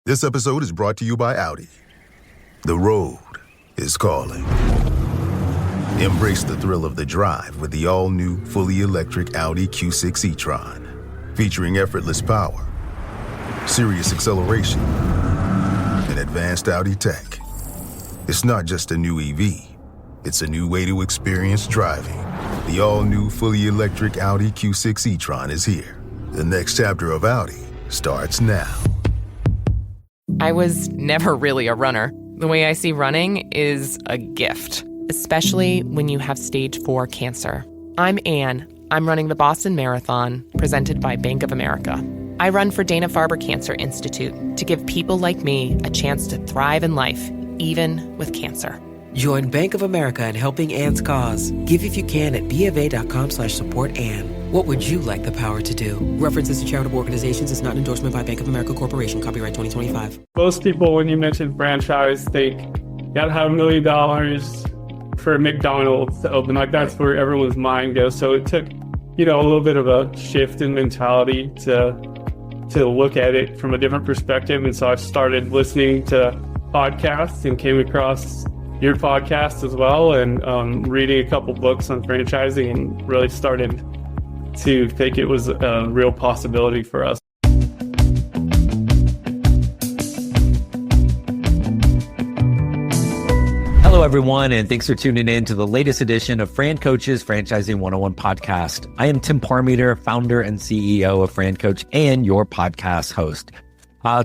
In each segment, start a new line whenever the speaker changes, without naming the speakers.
This episode is brought to you by Audi. The road is calling. Embrace the thrill of the drive with the all-new, fully electric Audi Q6 e-tron. Featuring effortless power, serious acceleration, and advanced Audi tech. It's not just a new EV, it's a new way to experience driving. The all-new, fully electric Audi Q6 e-tron is here. The next chapter of Audi starts now.
I was never really a runner. The way I see running is a gift, especially when you have stage 4 cancer. I'm Anne. I'm running the Boston Marathon, presented by Bank of America. I run for Dana-Farber Cancer Institute to give people like me a chance to thrive in life, even with cancer.
Join Bank of America in helping Anne's cause. Give if you can at BofA.com/supportAnne. What would you like the power to do? References to charitable organizations is not an endorsement by Bank of America Corporation. Copyright 2025.
Most people, when you mention franchise, think you gotta have $1 million for McDonald's to open. Like, that's where everyone's mind goes. So it took, a little bit of a shift in mentality to look at it from a different perspective. And so I started listening to podcasts and came across your podcast as well, and reading a couple books on franchising, and really started to think it was a real possibility for us.
Hello, everyone, and thanks for tuning in to the latest edition of Fran Coach's Franchising 101 podcast. I am Tim Parmeter, founder and CEO of Fran Coach and your podcast host.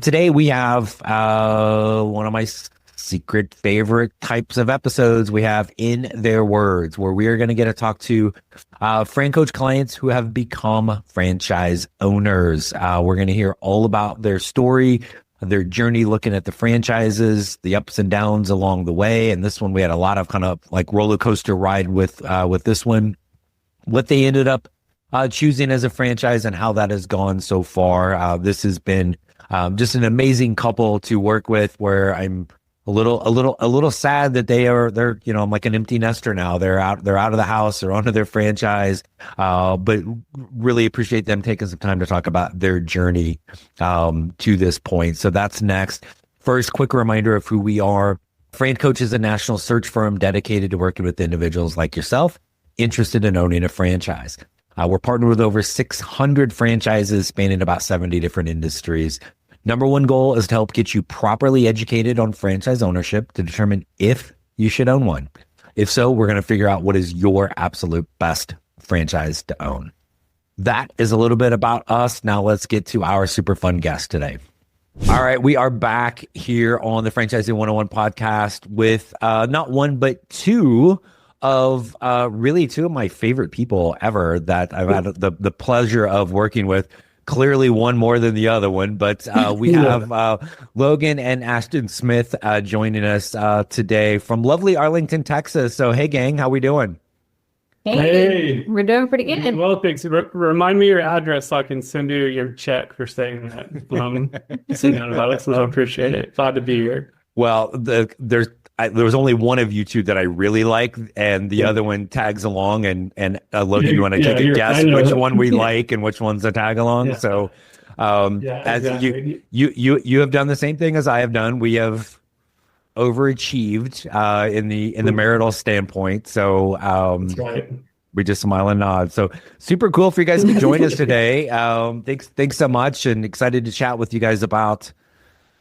Today, we have one of my secret favorite types of episodes. We have In Their Words, where we are going to get to talk to Fran Coach clients who have become franchise owners. We're going to hear all about their story, their journey looking at the franchises, the ups and downs along the way. And this one, we had a lot of kind of like roller coaster ride with this one, what they ended up choosing as a franchise and how that has gone so far. This has been just an amazing couple to work with, where I'm a little sad that they're I'm like an empty nester now. They're out of the house, they're onto their franchise, but really appreciate them taking some time to talk about their journey to this point. So that's next. First, quick reminder of who we are. Fran Coach is a national search firm dedicated to working with individuals like yourself interested in owning a franchise. We're partnered with over 600 franchises spanning about 70 different industries. Number one goal is to help get you properly educated on franchise ownership to determine if you should own one. If so, we're going to figure out what is your absolute best franchise to own. That is a little bit about us. Now let's get to our super fun guest today. All right, we are back here on the Franchising 101 podcast with not one, but two of my favorite people ever that I've had the pleasure of working with. Clearly one more than the other one, but we have Logan and Ashtin Smith joining us today from lovely Arlington, Texas. So, hey, gang, how we doing?
Hey.
We're doing pretty good.
Well, thanks. Remind me your address so I can send you your check for saying that. Saying that about us. I appreciate it. Glad to be here.
Well, there was only one of you two that I really like, and the other one tags along. And Logan, you want to take a guess which one we like and which one's a tag along? Yeah. So,
exactly.
you have done the same thing as I have done. We have overachieved in the marital standpoint. So,
that's right.
We just smile and nod. So super cool for you guys to join us today. Thanks so much, and excited to chat with you guys about.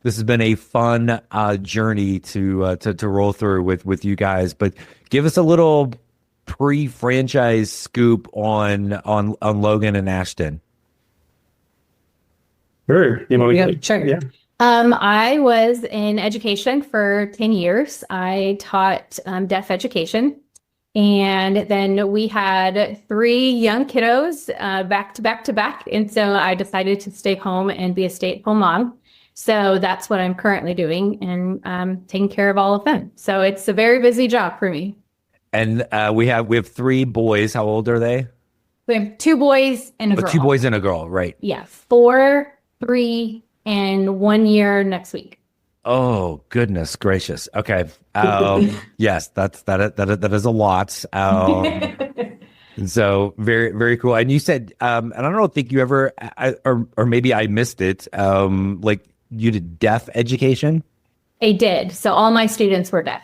This has been a fun journey to roll through with you guys, but give us a little pre-franchise scoop on Logan and Ashtin.
Sure.
Sure.
Yeah.
I was in education for 10 years. I taught deaf education, and then we had 3 young kiddos back to back to back, and so I decided to stay home and be a stay-at-home mom. So that's what I'm currently doing, and taking care of all of them. So it's a very busy job for me.
And we have 3 boys. How old are they?
We have 2 boys and a girl.
2 boys and a girl, right?
Yeah, 4, 3, and 1 year next week.
Oh, goodness gracious. Okay. Yes, that is a lot. So very, very cool. And you said, and I don't think you ever, or maybe I missed it. Like you did deaf education?
I did. So all my students were deaf.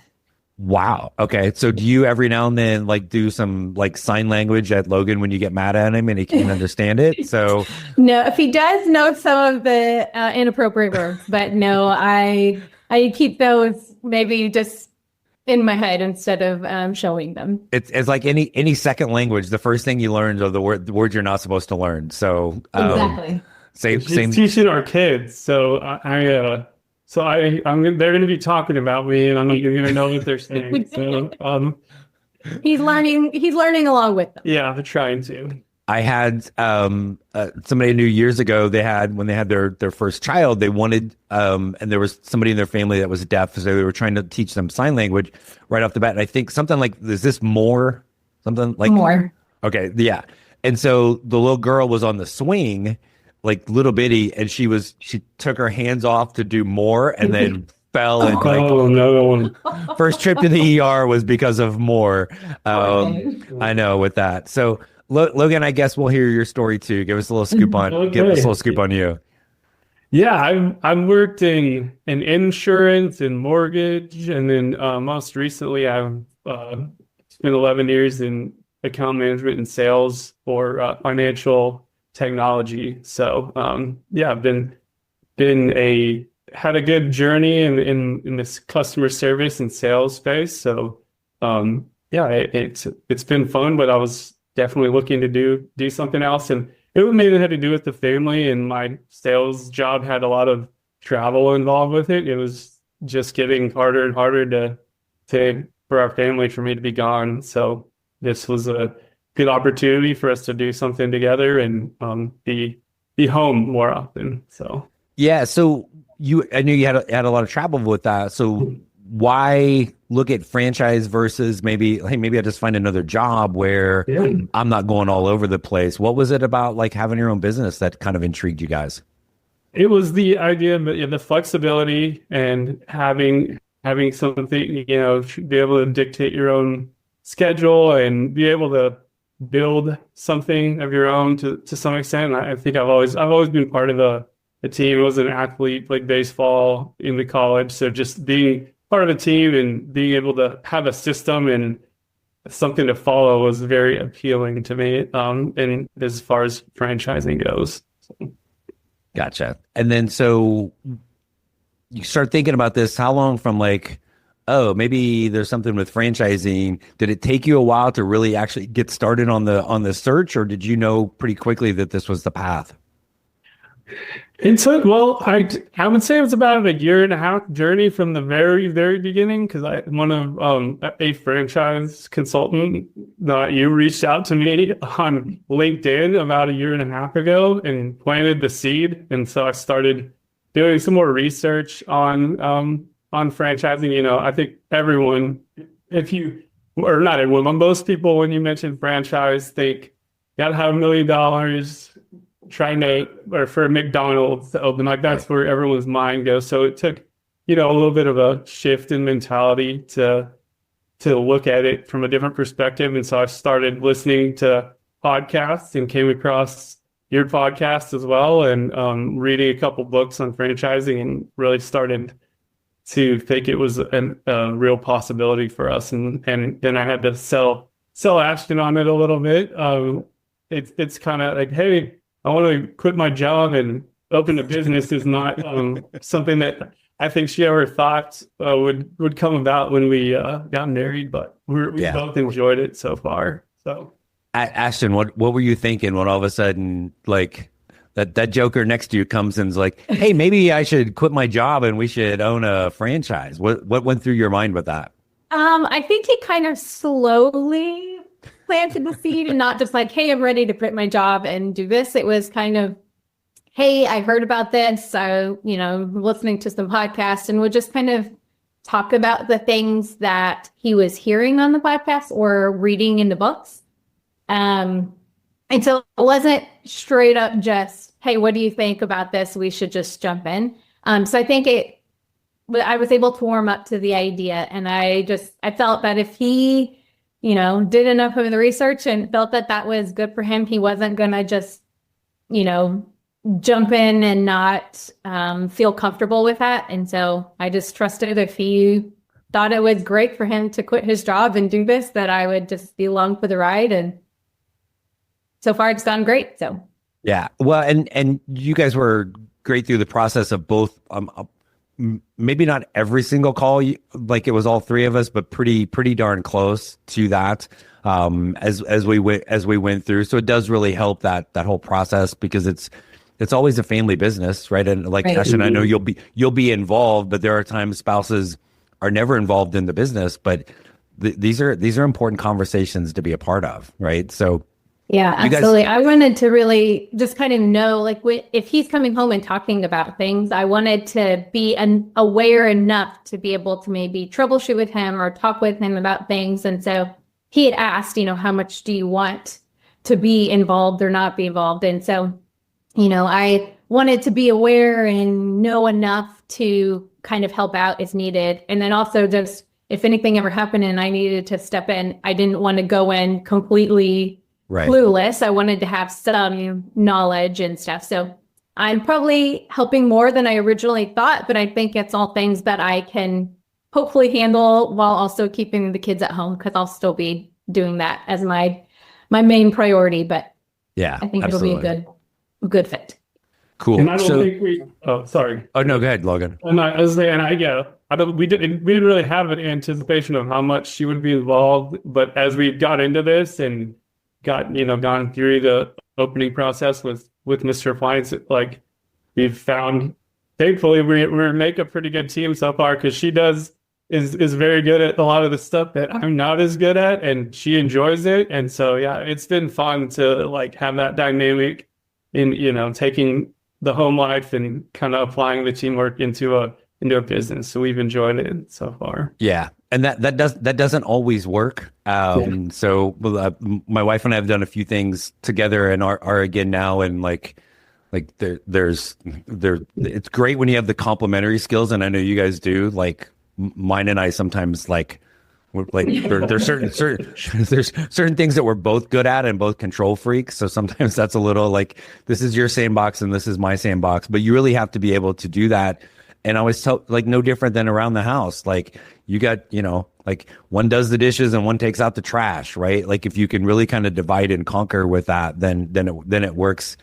Wow. Okay. So do you every now and then like do some like sign language at Logan when you get mad at him and he can't understand it? So
No, if he does know some of the inappropriate words, but no, I keep those maybe just in my head instead of showing them.
it's like any second language. The first thing you learn are the words you're not supposed to learn. So
Exactly.
same.
Teaching our kids. So they're going to be talking about me, and I'm not going to know what they're saying. So
He's learning along with them.
yeah, they're trying to.
I had somebody I knew years ago. When they had their first child, they wanted and there was somebody in their family that was deaf, so they were trying to teach them sign language right off the bat. And I think something like, is this more? Something like
More.
Okay, yeah. And so the little girl was on the swing, like little bitty, and she took her hands off to do more, and then fell and
Oh no!
first trip to the ER was because of more. I know with that. So Logan, I guess we'll hear your story too. Give us a little scoop on give us a little scoop on you.
Yeah, I've worked in insurance and mortgage, and then most recently I've spent 11 years in account management and sales for financial technology. So yeah, I've had a good journey in this customer service and sales space. So yeah, it's been fun, but I was definitely looking to do something else, and it mainly had to do with the family, and my sales job had a lot of travel involved with it. It was just getting harder and harder for our family, for me to be gone. So this was a good opportunity for us to do something together and be home more often. So
yeah, so I knew you had a lot of travel with that. So why look at franchise versus maybe I just find another job where I'm not going all over the place? What was it about like having your own business that kind of intrigued you guys?
it was the idea of the flexibility and having something, be able to dictate your own schedule and be able to build something of your own to some extent. I think I've always been part of a team. I was an athlete, played baseball in the college. So just being part of a team and being able to have a system and something to follow was very appealing to me. And as far as franchising goes. So.
Gotcha. And then so you start thinking about this, how long from like, oh, maybe there's something with franchising. Did it take you a while to really actually get started on the search, or did you know pretty quickly that this was the path?
It took, well, I would say it was about a 1.5 year journey from the very, very beginning, because one of a franchise consultant that you reached out to me on LinkedIn about 1.5 years ago and planted the seed. And so I started doing some more research on franchising. I think everyone, or not everyone, but most people, when you mention franchise, think you got to have $1 million for McDonald's to open. Like that's where everyone's mind goes. So it took, a little bit of a shift in mentality to look at it from a different perspective. And so I started listening to podcasts and came across your podcast as well, and reading a couple books on franchising, and really started to think it was a real possibility for us. And then I had to sell Ashtin on it a little bit. It's kind of like, hey, I want to quit my job and open a business is not something that I think she ever thought would come about when we got married, but we both enjoyed it so far. So,
Ashtin, what were you thinking when all of a sudden, like that joker next to you comes and is like, hey, maybe I should quit my job and we should own a franchise? What went through your mind with that?
I think he kind of slowly planted the seed, and not just like, hey, I'm ready to quit my job and do this. It was kind of, hey, I heard about this. So, listening to some podcasts, and would just kind of talk about the things that he was hearing on the podcast or reading in the books. And so it wasn't straight up just, hey, what do you think about this? We should just jump in. So I think I was able to warm up to the idea, and I felt that if he did enough of the research and felt that was good for him, he wasn't going to just, jump in and not feel comfortable with that. And so I just trusted if he thought it was great for him to quit his job and do this, that I would just be along for the ride. And so far it's gone great. So
yeah, well, and you guys were great through the process of both. Maybe not every single call, like it was all three of us, but pretty darn close to that. As we went through, so it does really help that whole process, because it's always a family business, right? And like
Right.
Ashtin, I know you'll be involved, but there are times spouses are never involved in the business. But these are important conversations to be a part of, right? So
yeah, absolutely. I wanted to really just kind of know, like, if he's coming home and talking about things, I wanted to be aware enough to be able to maybe troubleshoot with him or talk with him about things. And so he had asked, how much do you want to be involved or not be involved? And so, I wanted to be aware and know enough to kind of help out as needed. And then also just if anything ever happened and I needed to step in, I didn't want to go in completely clueless. I wanted to have some knowledge and stuff. So I'm probably helping more than I originally thought, but I think it's all things that I can hopefully handle while also keeping the kids at home, because I'll still be doing that as my main priority. But
yeah,
I think
absolutely.
it'll be a good fit.
Cool.
And I don't think sorry.
Oh no, go ahead, Logan.
And I was saying, we didn't really have an anticipation of how much she would be involved, but as we got into this and gone through the opening process with Mr. Appliance, like we've found, thankfully we make a pretty good team so far, because she is very good at a lot of the stuff that I'm not as good at, and she enjoys it. And so yeah, it's been fun to like have that dynamic in taking the home life and kind of applying the teamwork into a business. So we've enjoyed it so far.
Yeah. And that doesn't always work. So my wife and I have done a few things together and are again now. And like it's great when you have the complementary skills. And I know you guys do. Like mine and I sometimes there's certain things that we're both good at and both control freaks. So sometimes that's a little like, this is your sandbox and this is my sandbox, but you really have to be able to do that. And I always tell, like, no different than around the house. Like you got, like one does the dishes and one takes out the trash, right? Like if you can really kind of divide and conquer with that, then it works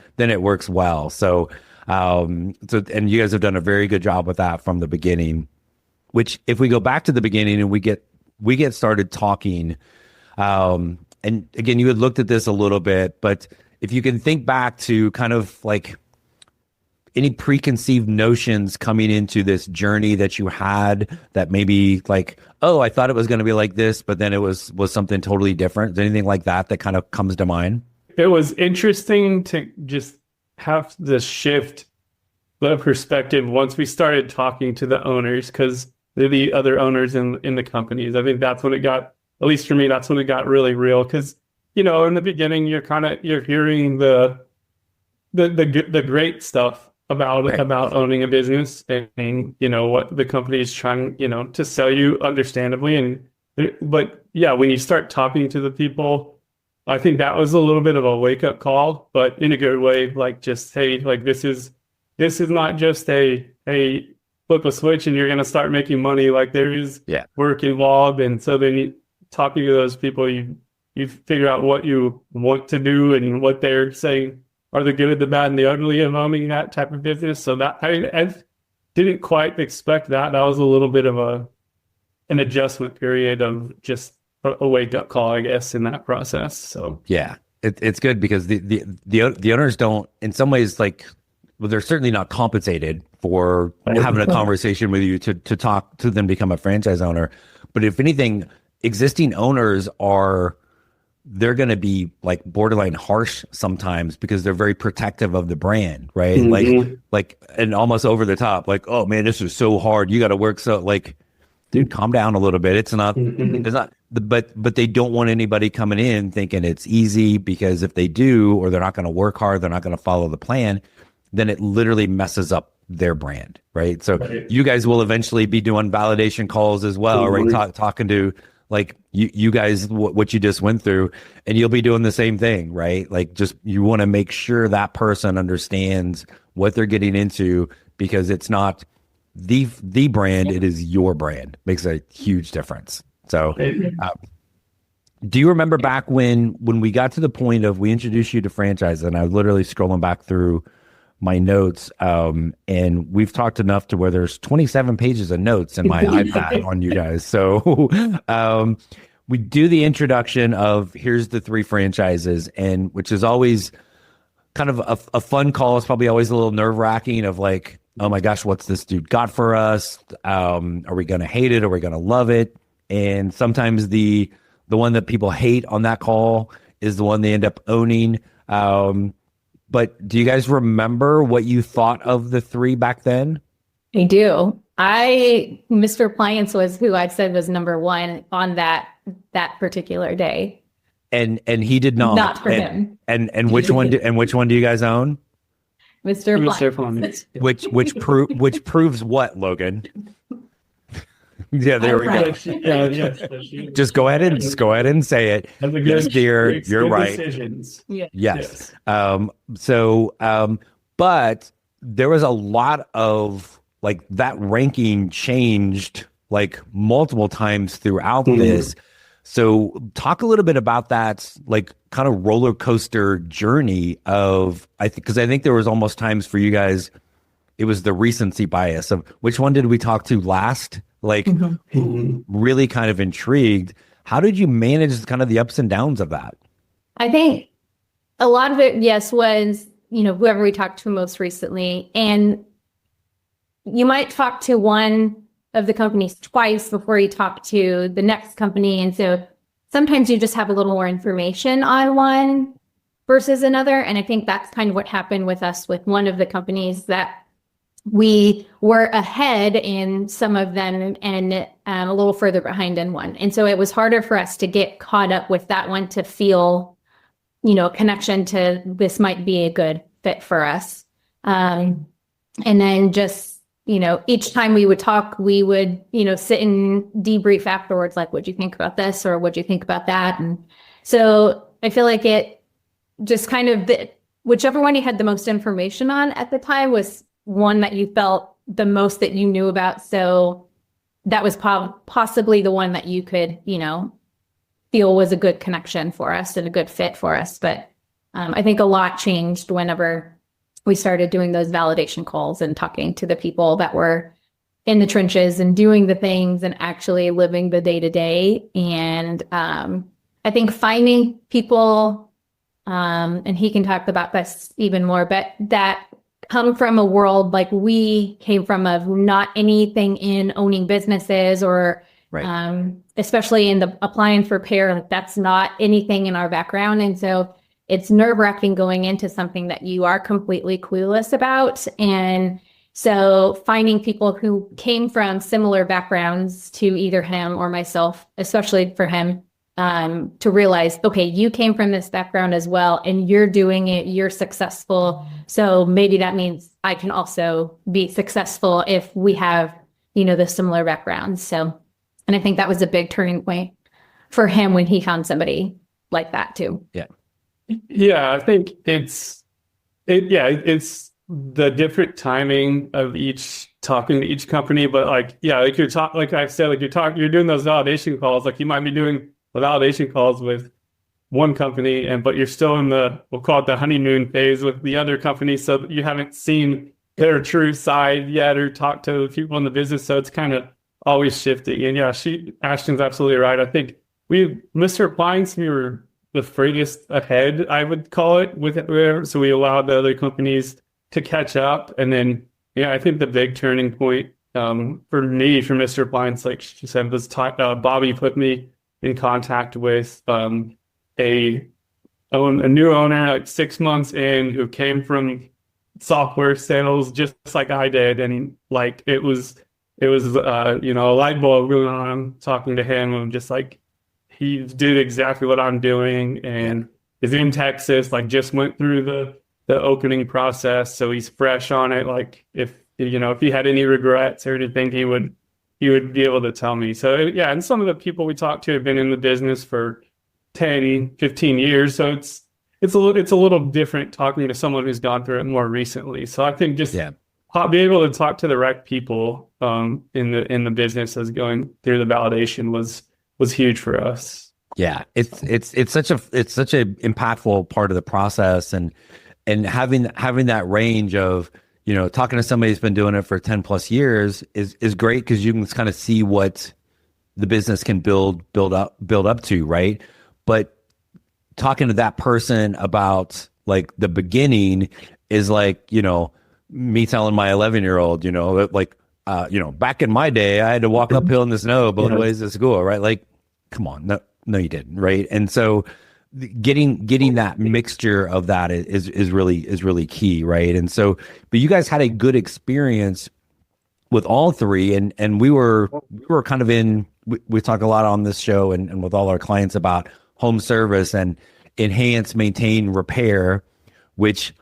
well. So and you guys have done a very good job with that from the beginning, which if we go back to the beginning and we get started talking, and again, you had looked at this a little bit, but if you can think back to kind of like any preconceived notions coming into this journey that you had that maybe like, oh, I thought it was going to be like this, but then it was something totally different. Is there anything like that kind of comes to mind?
It was interesting to just have the shift the perspective once we started talking to the owners, because they're the other owners in the companies. I think that's when it got, at least for me, that's when it got really real. Because, in the beginning, you're hearing the great stuff about owning a business and what the company is trying to sell you, understandably. But yeah, when you start talking to the people, I think that was a little bit of a wake up call, but in a good way. Like just, hey, like this is not just a flip a switch and you're going to start making money. Like there is work involved. And so then talking to those people, you figure out what you want to do and what they're saying are the good, the bad, and the ugly of owning that type of business. So that I didn't quite expect that. That was a little bit of an adjustment period of just a wake up call, I guess, in that process. So
yeah, it's good because the owners don't, in some ways, like, well, they're certainly not compensated for having a conversation with you to talk to them, become a franchise owner. But if anything, existing owners they're going to be like borderline harsh sometimes because they're very protective of the brand, right? Mm-hmm. Like, and almost over the top, like, oh man, this is so hard. You got to work. So like, dude, calm down a little bit. It's not, but they don't want anybody coming in thinking it's easy, because if they do, or they're not going to work hard, they're not going to follow the plan, then it literally messes up their brand, right? So you guys will eventually be doing validation calls as well, right? Talking to like you guys, what you just went through, and you'll be doing the same thing, right? Like, just, you want to make sure that person understands what they're getting into, because it's not the brand, it is your brand. Makes a huge difference. So, do you remember back when we got to the point of we introduced you to franchise, and I was literally scrolling back through my notes, and we've talked enough to where there's 27 pages of notes in my iPad on you guys. So we do the introduction of here's the 3 franchises, and which is always kind of a fun call. It's probably always a little nerve wracking of like, oh my gosh, what's this dude got for us? Are we going to hate it? Are we going to love it? And sometimes the one that people hate on that call is the one they end up owning. But do you guys remember what you thought of the 3 back then?
I do. Mr. Appliance was who I said was number 1 on that particular day.
And he did not.
Not for him.
And which one do you guys own?
Mr. Appliance.
Which proves what, Logan? Yeah, there we go. Just go ahead and say it. Yes, dear, you're right.
Decisions.
Yes. But there was a lot of like that ranking changed like multiple times throughout this. So talk a little bit about that, like kind of roller coaster journey of, because I think there was almost times for you guys, it was the recency bias of which one did we talk to last? Like really kind of intrigued. How did you manage kind of the ups and downs of that?
I think a lot of it, yes, was, whoever we talked to most recently. And you might talk to one of the companies twice before you talk to the next company. And so sometimes you just have a little more information on one versus another. And I think that's kind of what happened with us with one of the companies, that we were ahead in some of them and a little further behind in one. And so it was harder for us to get caught up with that one to feel, a connection to this might be a good fit for us. And then just, each time we would talk, we would, sit and debrief afterwards, like, what'd you think about this? Or what'd you think about that? And so I feel like it just kind of, whichever one you had the most information on at the time was one that you felt the most that you knew about. So that was possibly the one that you could, feel was a good connection for us and a good fit for us. But I think a lot changed whenever we started doing those validation calls and talking to the people that were in the trenches and doing the things and actually living the day to day. And I think finding people, and he can talk about this even more, but that come from a world like we came from, of not anything in owning businesses or especially in the appliance repair, like that's not anything in our background. And so it's nerve-wracking going into something that you are completely clueless about. And so finding people who came from similar backgrounds to either him or myself, especially for him, to realize, okay, you came from this background as well, and you're doing it, you're successful. So maybe that means I can also be successful if we have, the similar backgrounds. So, and I think that was a big turning point for him when he found somebody like that too.
Yeah.
Yeah, I think it's the different timing of talking to each company, but like I said, you're doing those validation calls, like you might be doing the validation calls with one company, but you're still in we'll call it the honeymoon phase with the other company, so you haven't seen their true side yet or talked to people in the business, so it's kind of always shifting. And yeah, Ashton's absolutely right. I think Mr. Appliance, we were the furthest ahead, I would call it, with it, so we allowed the other companies to catch up. And then, I think the big turning point for me, for Mr. Appliance, like she said, was Bobby put me in contact with a new owner, like 6 months in, who came from software sales just like I did, and it was a light bulb going on talking to him, and just like, he did exactly what I'm doing, and is in Texas, like just went through the opening process, so he's fresh on it. Like if he had any regrets or anything, he would he would be able to tell me. So yeah, and some of the people we talked to have been in the business for 10, 15 years. So it's a little different talking to someone who's gone through it more recently. So I think just be able to talk to the right people in the business as going through the validation was huge for us.
Yeah, it's such a impactful part of the process, and having that range of, you know, talking to somebody who's been doing it for 10 plus years is great, because you can kind of see what the business can build up to, right? But talking to that person about like the beginning is like, you know, me telling my 11-year-old, you know, like, you know, back in my day, I had to walk uphill in the snow both ways to school, right? Like, come on, no, you didn't, right? And so getting that mixture of that is really key, right? And so, but you guys had a good experience with all three, and we were kind of we talk a lot on this show and with all our clients about home service and enhance, maintain, repair, which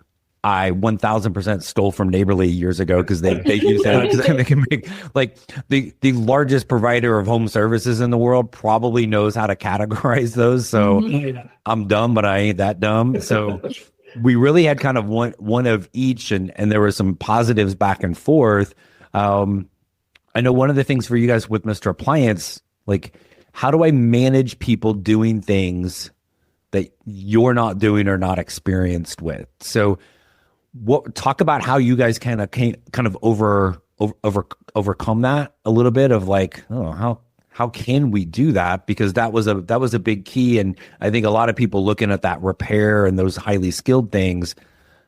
I 1000% stole from Neighborly years ago, because they use that, because they can make, like, the largest provider of home services in the world probably knows how to categorize those. So I'm dumb, but I ain't that dumb. So we really had kind of one of each, and there were some positives back and forth. I know one of the things for you guys with Mr. Appliance, like, how do I manage people doing things that you're not doing or not experienced with? So talk about how you guys kind of overcome that a little bit of like, oh, how can we do that? Because that was a big key. And I think a lot of people looking at that repair and those highly skilled things,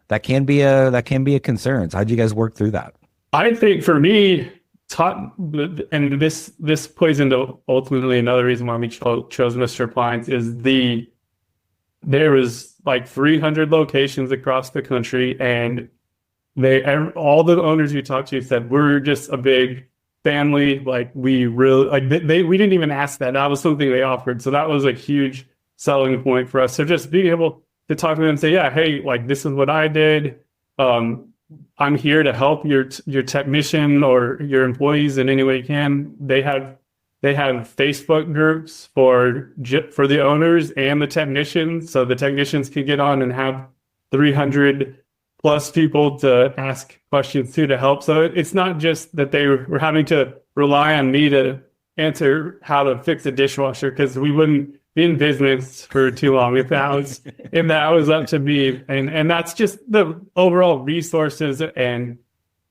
that can be a concern. So how'd you guys work through that?
I think for me, and this plays into ultimately another reason why we chose Mr. Appliance, is there was like 300 locations across the country, and all the owners you talked to said, we're just a big family. Like, we really, like, we didn't even ask that. That was something they offered. So that was a huge selling point for us. So just being able to talk to them and say, yeah, hey, like, this is what I did. I'm here to help your technician or your employees in any way you can. They have Facebook groups for the owners and the technicians, so the technicians can get on and have 300 plus people to ask questions to help. So it's not just that they were having to rely on me to answer how to fix a dishwasher, because we wouldn't be in business for too long if that was up to me. And that's just the overall resources and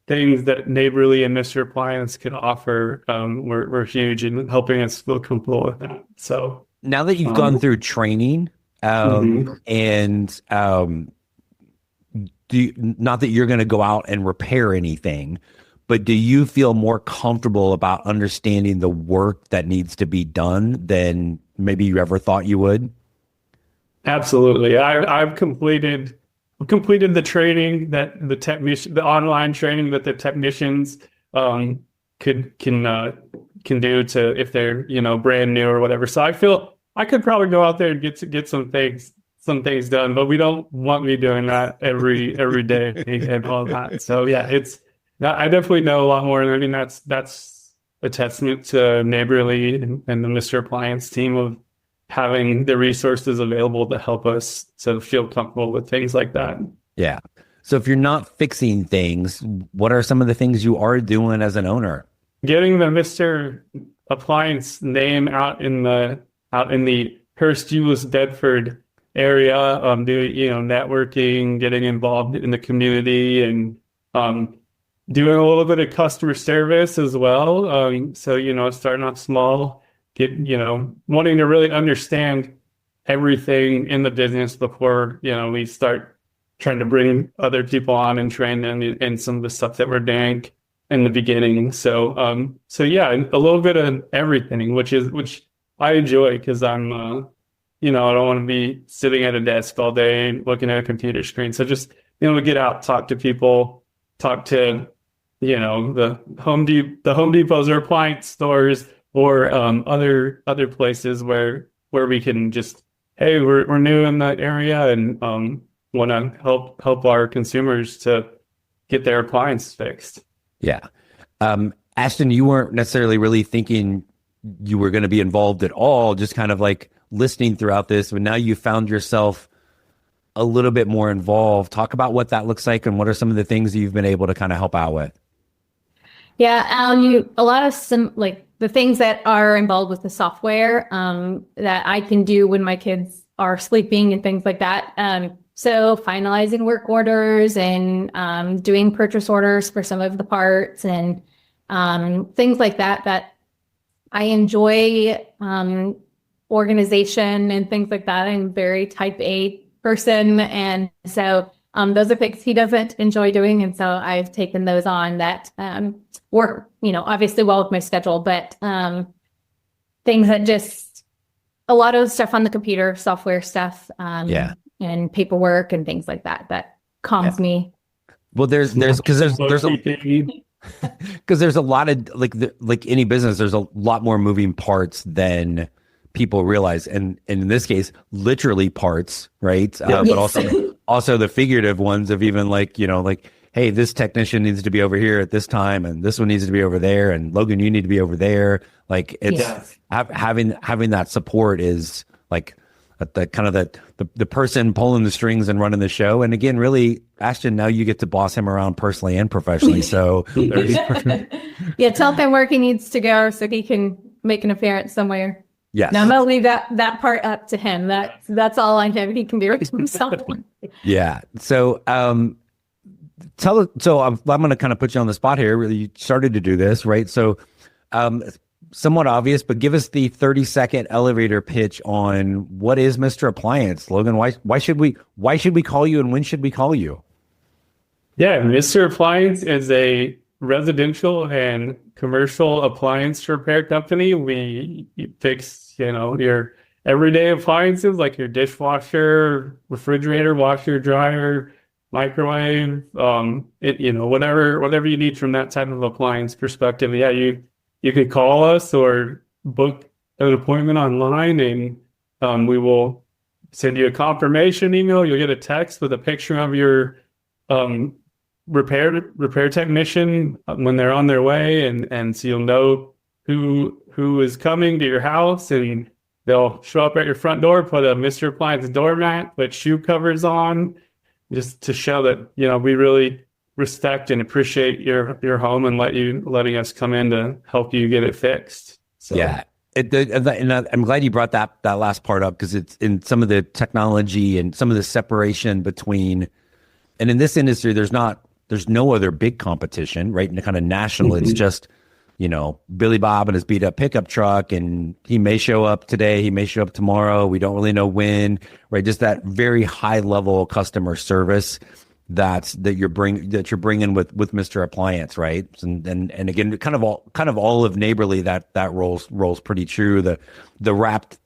things that Neighborly and Mr. Appliance could offer were huge in helping us feel comfortable with that. So
now that you've gone through training, and not that you're going to go out and repair anything, but do you feel more comfortable about understanding the work that needs to be done than maybe you ever thought you would?
Absolutely. I've completed the training that the online training that the technicians can do to, if they're, you know, brand new or whatever. So I feel I could probably go out there and get some things done, but we don't want me doing that every day and all that. So yeah, I definitely know a lot more. And I mean, that's a testament to Neighborly and the Mr. Appliance team of having the resources available to help us to feel comfortable with things like that.
Yeah. So if you're not fixing things, what are some of the things you are doing as an owner?
Getting the Mr. Appliance name out in the Hurst, Euless, Bedford area, networking, getting involved in the community, and doing a little bit of customer service as well. So, starting off small, wanting to really understand everything in the business before, we start trying to bring other people on and train them in some of the stuff that we're doing in the beginning. So yeah, a little bit of everything, which I enjoy, because I'm, I don't want to be sitting at a desk all day looking at a computer screen. So just being able to get out, talk to people, talk to, the Home Depots or appliance stores, or other places where we can just, hey, we're new in that area and want to help our consumers to get their appliance fixed.
Yeah. Ashtin, you weren't necessarily really thinking you were going to be involved at all, just kind of like listening throughout this, but now you found yourself a little bit more involved. Talk about what that looks like and what are some of the things you've been able to kind of help out with.
Yeah, a lot of the things that are involved with the software that I can do when my kids are sleeping and things like that. So finalizing work orders and doing purchase orders for some of the parts and things like that I enjoy, organization and things like that. I'm very type A person. And so those are things he doesn't enjoy doing. And so I've taken those on that work, obviously well with my schedule, but things that just a lot of stuff on the computer, software stuff, and paperwork and things like that calms me.
Well, there's a lot of like any business, there's a lot more moving parts than people realize, and in this case, literally parts, right? But also the figurative ones of even like hey, this technician needs to be over here at this time, and this one needs to be over there, and Logan, you need to be over there. Like it's having that support is like the kind of the person pulling the strings and running the show. And again, really, Ashtin, now you get to boss him around personally and professionally. So
yeah, tell him where he needs to go so he can make an appearance somewhere.
Yes.
Now I'm gonna leave that part up to him. That's all on him. He can do it himself.
Yeah. So I'm going to kind of put you on the spot here. Really, you started to do this, right? So somewhat obvious, but give us the 30-second elevator pitch on what is Mr. Appliance, Logan. Why should we call you, and when should we call you?
Yeah, Mr. Appliance is a residential and commercial appliance repair company. We fix, your everyday appliances like your dishwasher, refrigerator, washer, dryer, microwave, whatever you need from that type of appliance perspective. Yeah, you could call us or book an appointment online, and we will send you a confirmation email. You'll get a text with a picture of your repair technician when they're on their way, and so you'll know who is coming to your house, and they'll show up at your front door, put a Mr. Appliance doormat, put shoe covers on, just to show that we really respect and appreciate your home and letting us come in to help you get it fixed. So. Yeah.
And I'm glad you brought that last part up, because it's in some of the technology and some of the separation between, and in this industry, there's no other big competition, right? And kind of national, mm-hmm. It's just, Billy Bob and his beat up pickup truck, and he may show up today, he may show up tomorrow. We don't really know when, right? Just that very high level customer service that you're bringing with Mr. Appliance, right? And again, kind of all of Neighborly that rolls pretty true. The wrapped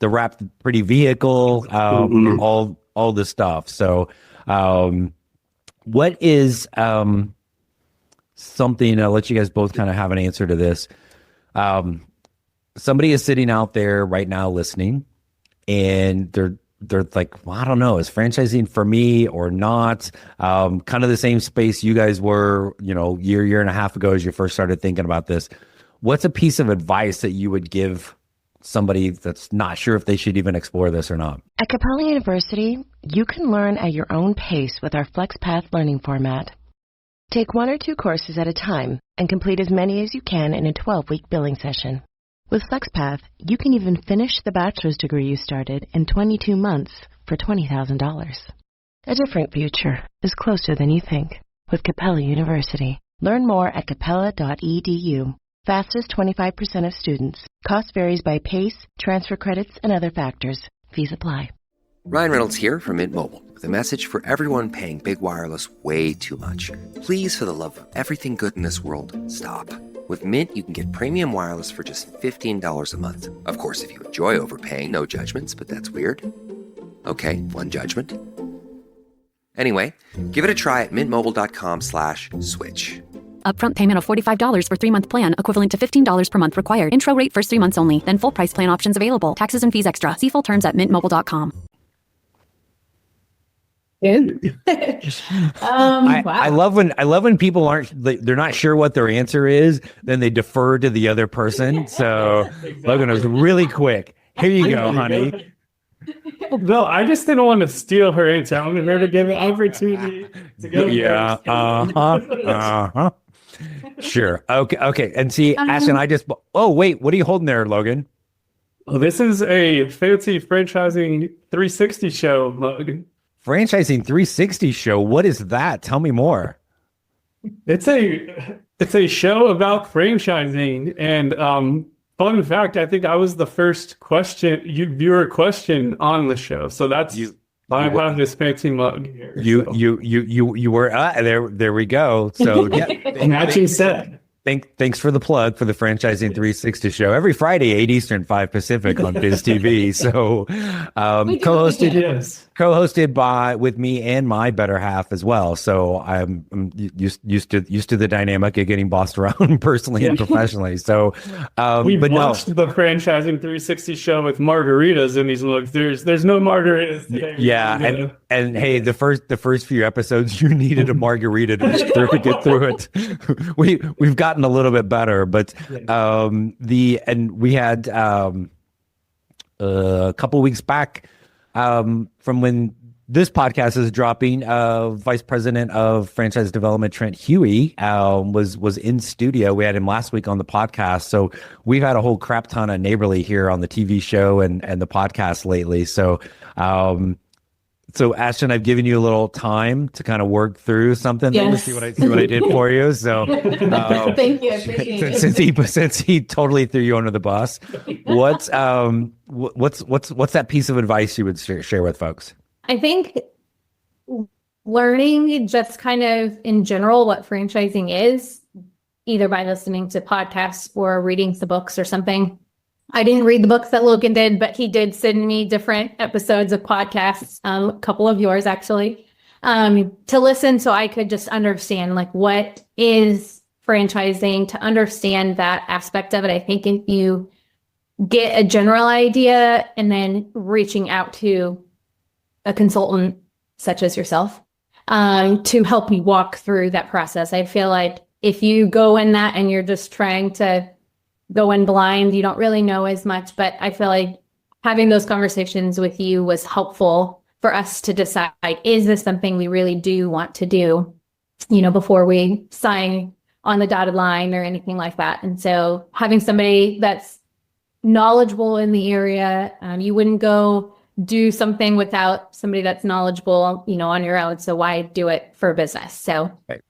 pretty vehicle, mm-hmm. all this stuff. So, what is something? I'll let you guys both kind of have an answer to this. Somebody is sitting out there right now listening, and they're like, well, I don't know, is franchising for me or not? Kind of the same space you guys were, year and a half ago as you first started thinking about this. What's a piece of advice that you would give somebody that's not sure if they should even explore this or not?
At Capella University, you can learn at your own pace with our FlexPath learning format. Take 1 or 2 courses at a time and complete as many as you can in a 12-week billing session. With FlexPath, you can even finish the bachelor's degree you started in 22 months for $20,000. A different future is closer than you think with Capella University. Learn more at capella.edu. Fastest 25% of students. Cost varies by pace, transfer credits, and other factors. Fees apply.
Ryan Reynolds here from Mint Mobile with a message for everyone paying big wireless way too much. Please, for the love of everything good in this world, stop. With Mint, you can get premium wireless for just $15 a month. Of course, if you enjoy overpaying, no judgments, but that's weird. Okay, one judgment. Anyway, give it a try at mintmobile.com/switch.
Upfront payment of $45 for 3-month plan, equivalent to $15 per month required. Intro rate first 3 months only, then full price plan options available. Taxes and fees extra. See full terms at mintmobile.com.
Wow.
I love when people they're not sure what their answer is, then they defer to the other person. So Logan was really quick. Here you go, honey.
No, I just didn't want to steal her answer. I wanted her to give an opportunity to go.
Yeah. Sure. Okay. And see, Ashtin, oh wait, what are you holding there, Logan?
Well, this is a fancy franchising 360 show, Logan.
Franchising 360 show. What is that? Tell me more.
It's a show about franchising, and fun fact, I think I was the first viewer question on the show. So that's why I have this fancy mug here.
You were there we go. So yeah,
matching set.
Thanks for the plug for the Franchising 360 show every Friday, 8 Eastern, 5 Pacific on Biz TV. So co-hosted with me and my better half as well. So I'm used to the dynamic of getting bossed around personally and professionally. So
we watched the Franchising 360 show with margaritas in these looks. There's no margaritas today.
Yeah, and hey, the first few episodes you needed a margarita to get through it. We've gotten a little bit better, but we had a couple weeks back from when this podcast is dropping, Vice President of Franchise Development Trent Huey was in studio. We had him last week on the podcast, so we've had a whole crap ton of neighborly here on the TV show and the podcast lately. So So Ashtin, I've given you a little time to kind of work through something.
Yes.
See what I did for you. So
thank you. I appreciate it.
Since he totally threw you under the bus, what's that piece of advice you would share with folks?
I think learning just kind of in general what franchising is, either by listening to podcasts or reading the books or something. I didn't read the books that Logan did, but he did send me different episodes of podcasts, a couple of yours actually, to listen so I could just understand like what is franchising, to understand that aspect of it. I think if you get a general idea and then reaching out to a consultant such as yourself to help you walk through that process. I feel like if you go in that and you're just trying to go in blind, you don't really know as much, but I feel like having those conversations with you was helpful for us to decide, is this something we really do want to do, before we sign on the dotted line or anything like that. And so having somebody that's knowledgeable in the area, you wouldn't go do something without somebody that's knowledgeable, on your own. So why do it for business? So
right.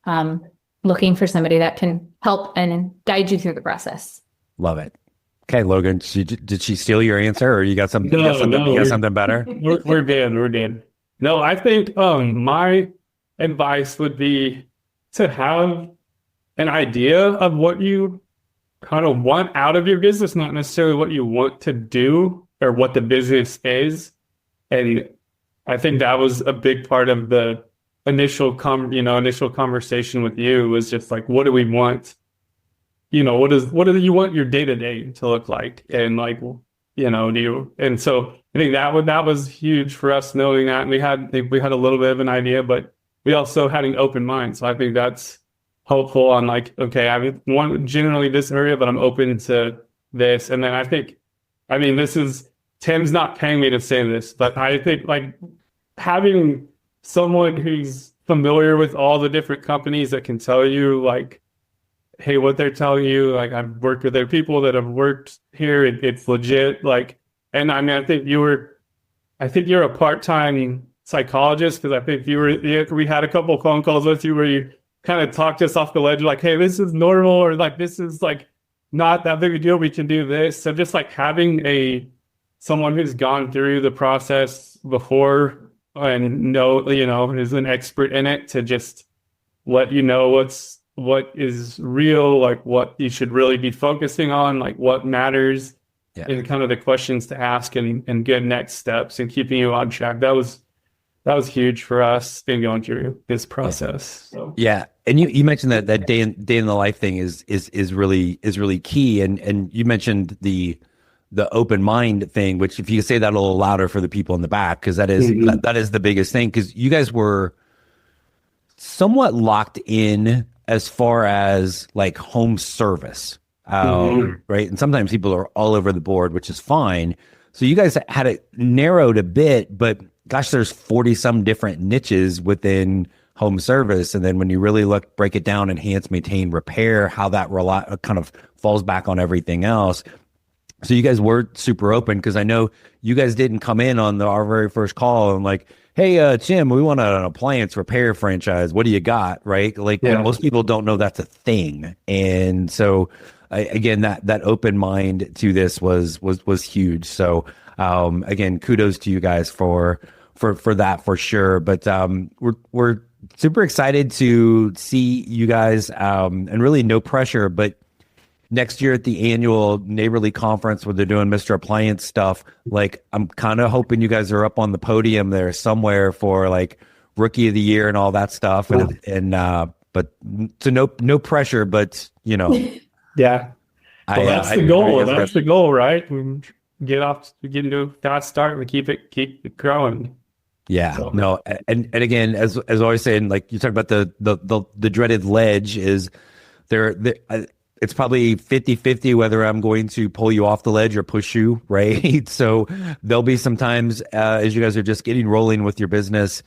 Looking for somebody that can help and guide you through the process.
Love it. Okay, Logan, did she steal your answer, or you got something? You got something better?
We're good. No, I think my advice would be to have an idea of what you kind of want out of your business, not necessarily what you want to do or what the business is. And I think that was a big part of the initial conversation with you, was just like, what do we want? What do you want your day-to-day to look like? And like, and so I think that was huge for us, knowing that. And we had a little bit of an idea, but we also had an open mind. So I think that's helpful on like, okay, I want generally this area, but I'm open to this. And then Tim's not paying me to say this, but I think like having someone who's familiar with all the different companies that can tell you like, hey, what they're telling you, like I've worked with other people that have worked here, it's legit. Like, and I mean, I think you're a part-time psychologist, because I think we had a couple of phone calls with you where you kind of talked us off the ledge, like, hey, this is normal, or like, this is like not that big a deal, we can do this. So just like having someone who's gone through the process before and is an expert in it, to just let you know what is real, like what you should really be focusing on, like what matters, and kind of the questions to ask and good next steps, and keeping you on track. That was huge for us in going through this process. So.
Yeah. And you mentioned that day in the life thing is really key. And you mentioned the the open mind thing, which if you say that a little louder for the people in the back, because that is that is the biggest thing, because you guys were somewhat locked in as far as like home service, right? And sometimes people are all over the board, which is fine. So you guys had it narrowed a bit, but gosh, there's 40 some different niches within home service. And then when you really break it down, enhance, maintain, repair, how that kind of falls back on everything else. So you guys were super open, because I know you guys didn't come in on our very first call and like, hey, Jim, we want an appliance repair franchise. What do you got? Right? Like most people don't know that's a thing. And so again, that open mind to this was huge. So again, kudos to you guys for that for sure. But we're super excited to see you guys, and really no pressure, but next year at the annual neighborly conference where they're doing Mr. Appliance stuff, like I'm kind of hoping you guys are up on the podium there somewhere for like rookie of the year and all that stuff. And but so no pressure, but you know.
Yeah. Well, that's the goal. That's the goal, right? We get into that start, we keep it growing.
Yeah, so. No, and again, as always saying, like you talked about the dreaded ledge is there. It's probably 50-50 whether I'm going to pull you off the ledge or push you, right? So there'll be some times as you guys are just getting rolling with your business,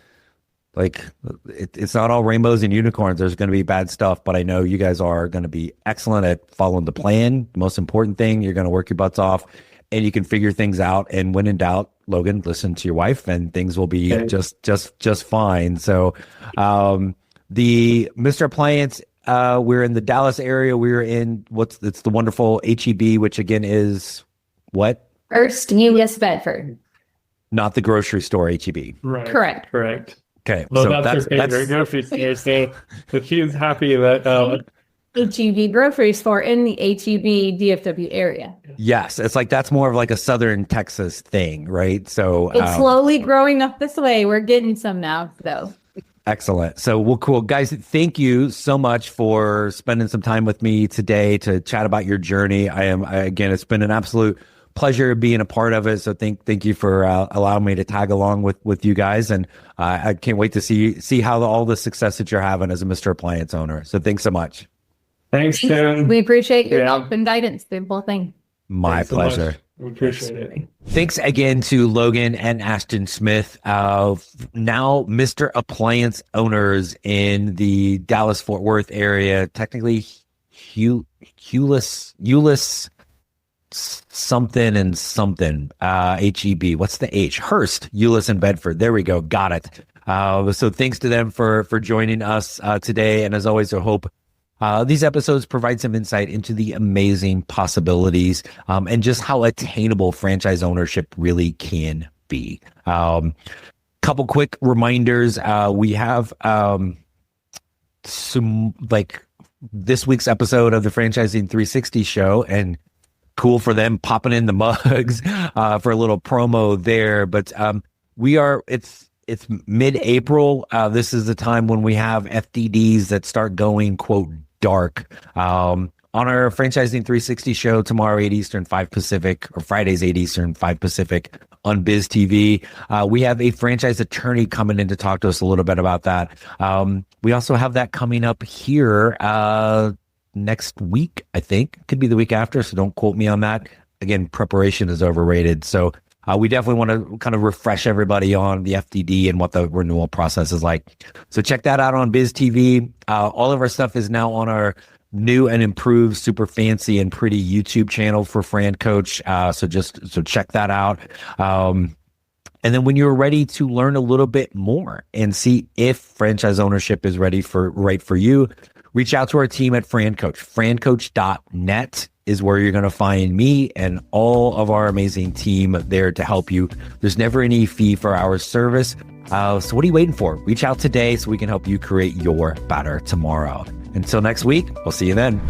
like it's not all rainbows and unicorns. There's going to be bad stuff, but I know you guys are going to be excellent at following the plan. The most important thing, you're going to work your butts off, and you can figure things out. And when in doubt, Logan, listen to your wife, and things will be just fine. So the Mr. Appliance. We're in the Dallas area. We're in it's the wonderful HEB, which again is what?
First U.S. Bedford.
Not the grocery store HEB.
Right.
Correct.
Okay.
Well, so that's her favorite grocery store. So she's happy that
HEB grocery store in the HEB DFW area.
Yes, it's like that's more of like a Southern Texas thing, right? So
it's slowly growing up this way. We're getting some now, though.
Excellent. So, well, cool. Guys, thank you so much for spending some time with me today to chat about your journey. Again, it's been an absolute pleasure being a part of it. So thank you for allowing me to tag along with you guys. And I can't wait to see how all the success that you're having as a Mr. Appliance owner. So thanks so much.
Thanks, Tim.
We appreciate your help and guidance through the whole thing.
My pleasure.
We appreciate it.
Thanks again to Logan and Ashtin Smith, now Mr. Appliance owners in the Dallas-Fort Worth area. Technically, Hewless something and something, HEB. What's the H? Hearst, Hewless and Bedford. There we go. Got it. So thanks to them for joining us today. And as always, I hope these episodes provide some insight into the amazing possibilities and just how attainable franchise ownership really can be. Couple quick reminders. We have some like this week's episode of the Franchising 360 show, and cool for them popping in the mugs for a little promo there. But it's mid-April. This is the time when we have FDDs that start going, quote, dark. On our Franchising 360 show tomorrow, 8 Eastern, 5 Pacific, or Fridays, 8 Eastern, 5 Pacific on Biz TV. We have a franchise attorney coming in to talk to us a little bit about that. We also have that coming up here next week, I think. Could be the week after, so don't quote me on that. Again, preparation is overrated. So we definitely want to kind of refresh everybody on the FDD and what the renewal process is like. So check that out on Biz TV. All of our stuff is now on our new and improved, super fancy and pretty YouTube channel for Fran Coach. So check that out. And then when you're ready to learn a little bit more and see if franchise ownership is right for you, reach out to our team at Fran Coach. FranCoach.net is where you're going to find me and all of our amazing team there to help you. There's never any fee for our service. So what are you waiting for? Reach out today so we can help you create your better tomorrow. Until next week, we'll see you then.